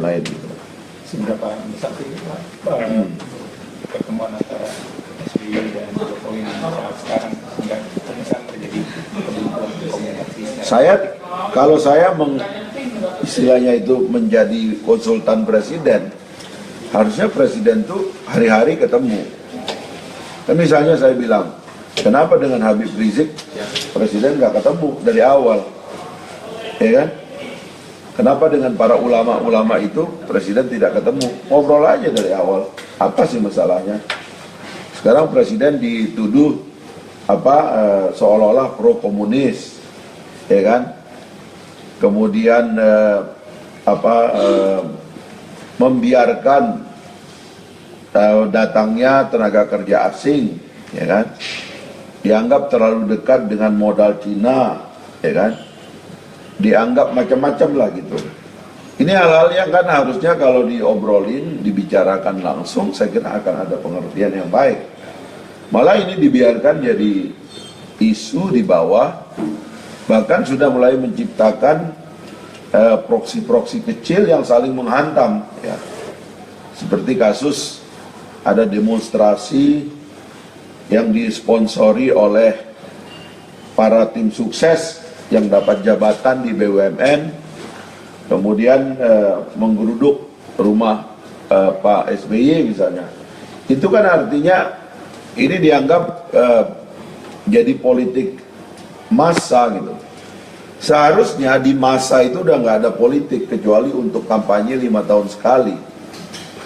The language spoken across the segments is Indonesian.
lain gitu. Sehingga Pak Misaki, pertemuan antara SBY dan Jokowi saat sekarang nggak bisa terjadi kebuntuan komunikasi. Kalau saya istilahnya itu menjadi konsultan presiden, harusnya presiden tuh hari-hari ketemu. Kan misalnya saya bilang, kenapa dengan Habib Rizik presiden nggak ketemu dari awal, ya kan? Kenapa dengan para ulama-ulama itu presiden tidak ketemu? Ngobrol aja dari awal. Apa sih masalahnya? Sekarang presiden dituduh seolah-olah pro komunis, ya kan? Kemudian membiarkan datangnya tenaga kerja asing, ya kan? Dianggap terlalu dekat dengan modal Cina, ya kan? Dianggap macam-macam lah gitu. Ini hal-hal yang kan harusnya kalau diobrolin, dibicarakan langsung, saya kira akan ada pengertian yang baik. Malah ini dibiarkan jadi isu di bawah, bahkan sudah mulai menciptakan proksi-proksi kecil yang saling menghantam, ya. Seperti kasus ada demonstrasi yang disponsori oleh para tim sukses yang dapat jabatan di BUMN, kemudian menggeruduk rumah Pak SBY misalnya. Itu kan artinya ini dianggap jadi politik massa gitu. Seharusnya di masa itu udah nggak ada politik kecuali untuk kampanye 5 tahun sekali.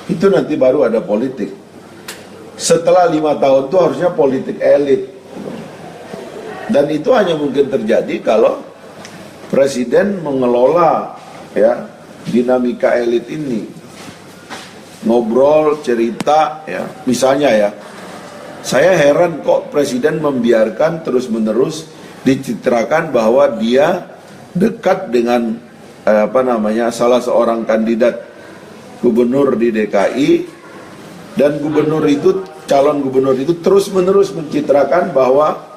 Itu nanti baru ada politik. Setelah 5 tahun itu harusnya politik elit. Dan itu hanya mungkin terjadi kalau presiden mengelola, ya, dinamika elit ini. Ngobrol, cerita, ya. Misalnya ya, saya heran kok presiden membiarkan terus-menerus dicitrakan bahwa dia dekat dengan salah seorang kandidat gubernur di DKI, dan calon gubernur itu terus-menerus mencitrakan bahwa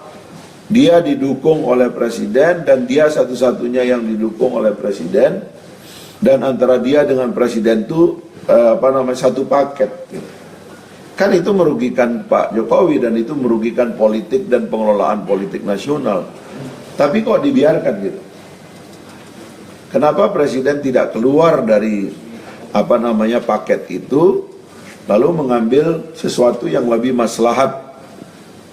dia didukung oleh presiden dan dia satu-satunya yang didukung oleh presiden, dan antara dia dengan presiden itu satu paket gitu. Kan itu merugikan Pak Jokowi dan itu merugikan politik dan pengelolaan politik nasional. Tapi kok dibiarkan gitu? Kenapa presiden tidak keluar dari paket itu lalu mengambil sesuatu yang lebih maslahat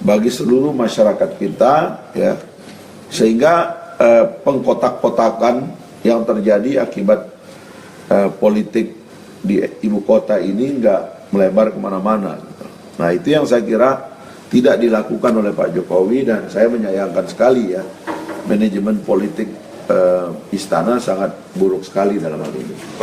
bagi seluruh masyarakat kita, ya, sehingga pengkotak-kotakan yang terjadi akibat politik di ibu kota ini nggak melebar kemana-mana. Nah, itu yang saya kira tidak dilakukan oleh Pak Jokowi, dan saya menyayangkan sekali ya, manajemen politik istana sangat buruk sekali dalam hal ini.